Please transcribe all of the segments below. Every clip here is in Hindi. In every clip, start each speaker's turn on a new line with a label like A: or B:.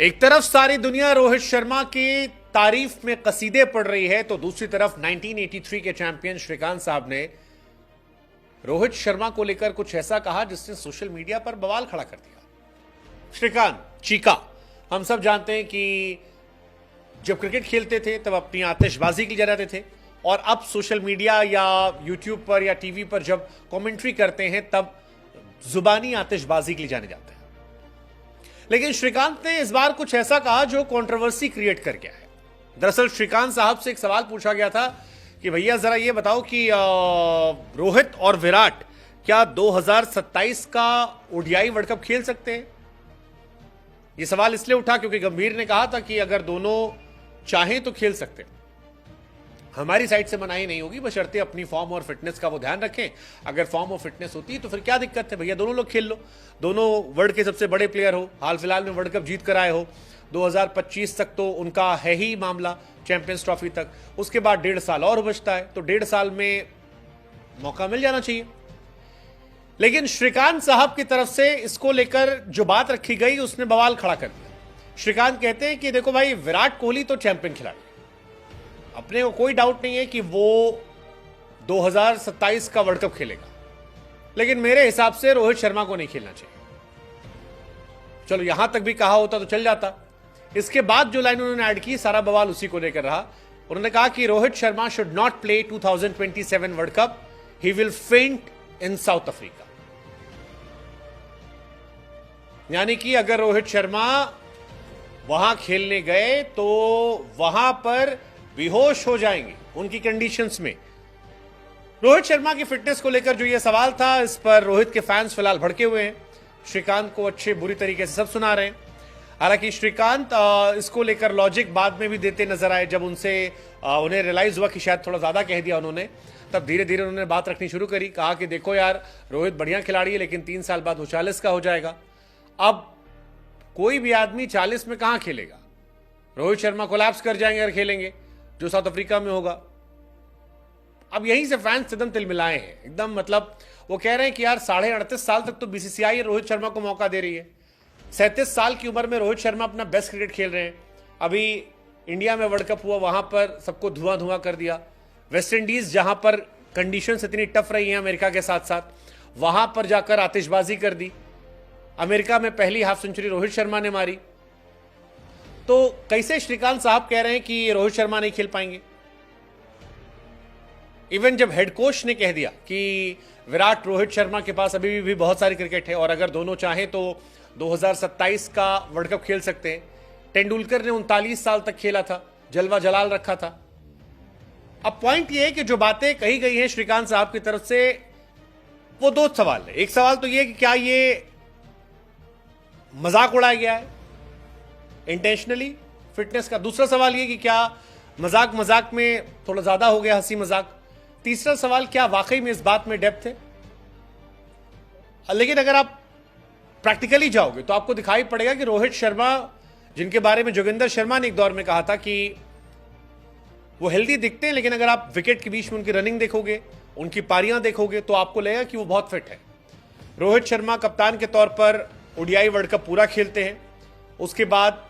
A: एक तरफ सारी दुनिया रोहित शर्मा की तारीफ में कसीदे पढ़ रही है तो दूसरी तरफ 1983 के चैंपियन श्रीकांत साहब ने रोहित शर्मा को लेकर कुछ ऐसा कहा जिसने सोशल मीडिया पर बवाल खड़ा कर दिया। श्रीकांत चीका, हम सब जानते हैं कि जब क्रिकेट खेलते थे तब अपनी आतिशबाजी के लिए जाते थे और अब सोशल मीडिया या यूट्यूब पर या टीवी पर जब कमेंट्री करते हैं तब जुबानी आतिशबाजी के लिए जाने जाते हैं। लेकिन श्रीकांत ने इस बार कुछ ऐसा कहा जो कंट्रोवर्सी क्रिएट कर गया है। दरअसल श्रीकांत साहब से एक सवाल पूछा गया था कि भैया जरा ये बताओ कि रोहित और विराट क्या 2027 का ओडीआई वर्ल्ड कप खेल सकते हैं। यह सवाल इसलिए उठा क्योंकि गंभीर ने कहा था कि अगर दोनों चाहें तो खेल सकते हैं, हमारी साइड से मनाही नहीं होगी, बशर्ते अपनी फॉर्म और फिटनेस का वो ध्यान रखें। अगर फॉर्म और फिटनेस होती है तो फिर क्या दिक्कत है भैया, दोनों लोग खेल लो, दोनों वर्ल्ड के सबसे बड़े प्लेयर हो, हाल फिलहाल में वर्ल्ड कप जीत कर आए हो, 2025 तक तो उनका है ही मामला, चैंपियंस ट्रॉफी तक, उसके बाद 1.5 साल और बचता है, तो 1.5 साल में मौका मिल जाना चाहिए। लेकिन श्रीकांत साहब की तरफ से इसको लेकर जो बात रखी गई उसने बवाल खड़ा कर दिया। श्रीकांत कहते हैं कि देखो भाई, विराट कोहली तो चैंपियन खिलाड़ी, अपने को कोई डाउट नहीं है कि वो 2027 का वर्ल्ड कप खेलेगा, लेकिन मेरे हिसाब से रोहित शर्मा को नहीं खेलना चाहिए। चलो यहां तक भी कहा होता तो चल जाता। इसके बाद जो लाइन उन्होंने ऐड की, सारा बवाल उसी को लेकर रहा। उन्होंने कहा कि Rohit Sharma should not play 2027 world cup, he will फेंट इन साउथ अफ्रीका। यानी कि अगर रोहित शर्मा वहां खेलने गए तो वहां पर बेहोश हो जाएंगे उनकी कंडीशंस में। रोहित शर्मा की फिटनेस को लेकर जो यह सवाल था, इस पर रोहित के फैंस फिलहाल भड़के हुए हैं, श्रीकांत को अच्छे बुरी तरीके से सब सुना रहे हैं। हालांकि श्रीकांत इसको लेकर लॉजिक बाद में भी देते नजर आए। जब उन्हें रियलाइज हुआ कि शायद थोड़ा ज्यादा कह दिया उन्होंने, तब धीरे धीरे उन्होंने बात रखनी शुरू करी। कहा कि देखो यार, रोहित बढ़िया खिलाड़ी है लेकिन 3 साल बाद वो 40 का हो जाएगा। अब कोई भी आदमी 40 में कहां खेलेगा, रोहित शर्मा कोलैप्स कर जाएंगे अगर खेलेंगे, जो साउथ अफ्रीका में होगा। अब यहीं से फैंस एकदम तिलमिलाए हैं, एकदम मतलब वो कह रहे हैं कि यार 38.5 साल तक तो बीसीसीआई रोहित शर्मा को मौका दे रही है। 37 साल की उम्र में रोहित शर्मा अपना बेस्ट क्रिकेट खेल रहे हैं। अभी इंडिया में वर्ल्ड कप हुआ, वहां पर सबको धुआं धुआं कर दिया। वेस्ट इंडीज जहां पर कंडीशंस इतनी टफ रही हैं अमेरिका के साथ साथ, वहां पर जाकर आतिशबाजी कर दी। अमेरिका में पहली हाफ सेंचुरी रोहित शर्मा ने मारी। तो कैसे श्रीकांत साहब कह रहे हैं कि रोहित शर्मा नहीं खेल पाएंगे। इवन जब हेड कोच ने कह दिया कि विराट रोहित शर्मा के पास अभी भी बहुत सारी क्रिकेट है और अगर दोनों चाहें तो 2027 का वर्ल्ड कप खेल सकते हैं। तेंदुलकर ने 39 साल तक खेला था, जलवा जलाल रखा था। अब पॉइंट यह है कि जो बातें कही गई हैं श्रीकांत साहब की तरफ से, वो 2 सवाल है। एक सवाल तो यह कि क्या ये मजाक उड़ाया गया है इंटेंशनली फिटनेस का। दूसरा सवाल यह कि क्या मजाक मजाक में थोड़ा ज्यादा हो गया, हंसी मजाक। तीसरा सवाल, क्या वाकई में इस बात में डेप्थ है। लेकिन अगर आप प्रैक्टिकली जाओगे तो आपको दिखाई पड़ेगा कि रोहित शर्मा, जिनके बारे में जोगिंदर शर्मा ने एक दौर में कहा था कि वो हेल्दी दिखते हैं, लेकिन अगर आप विकेट के बीच में उनकी रनिंग देखोगे, उनकी पारियां देखोगे तो आपको लगेगा कि वो बहुत फिट है। रोहित शर्मा कप्तान के तौर पर ओडीआई वर्ल्ड कप पूरा खेलते हैं, उसके बाद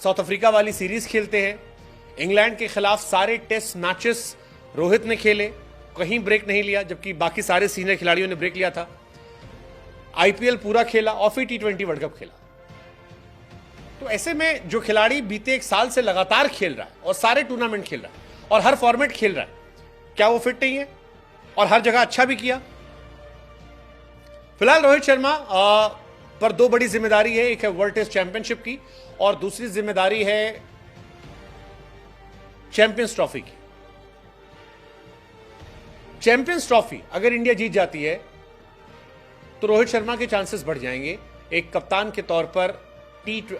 A: साउथ अफ्रीका वाली सीरीज खेलते हैं, इंग्लैंड के खिलाफ सारे टेस्ट मैचेस रोहित ने खेले, कहीं ब्रेक नहीं लिया, जबकि बाकी सारे सीनियर खिलाड़ियों ने ब्रेक लिया था। आईपीएल पूरा खेला और फिर T20 वर्ल्ड कप खेला। तो ऐसे में जो खिलाड़ी बीते 1 साल से लगातार खेल रहा है और सारे टूर्नामेंट खेल रहा है और हर फॉर्मेट खेल रहा है, क्या वो फिट नहीं है और हर जगह अच्छा भी किया। फिलहाल रोहित शर्मा पर 2 बड़ी जिम्मेदारी है। एक है वर्ल्ड टेस्ट चैंपियनशिप की और दूसरी जिम्मेदारी है चैंपियंस ट्रॉफी की। चैंपियंस ट्रॉफी अगर इंडिया जीत जाती है तो रोहित शर्मा के चांसेस बढ़ जाएंगे एक कप्तान के तौर पर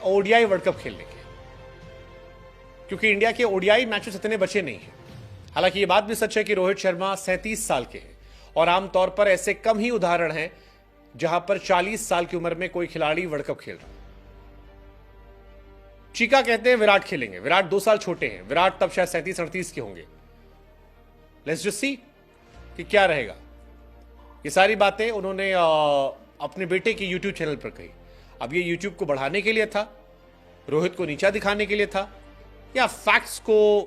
A: ओडीआई वर्ल्ड कप खेलने के, क्योंकि इंडिया के ओडीआई मैचेस इतने बचे नहीं हैं। हालांकि यह बात भी सच है कि रोहित शर्मा 37 साल के हैं और आमतौर पर ऐसे कम ही उदाहरण हैं जहां पर 40 साल की उम्र में कोई खिलाड़ी वर्ल्ड कप खेल रहा है। चीका कहते हैं विराट खेलेंगे, विराट 2 साल छोटे हैं, विराट तब शायद 37-38 के होंगे। लेट्स जस्ट सी कि क्या रहेगा। ये सारी बातें उन्होंने अपने बेटे के YouTube चैनल पर कही। अब ये YouTube को बढ़ाने के लिए था रोहित को नीचा दिखाने के लिए था या फैक्ट्स को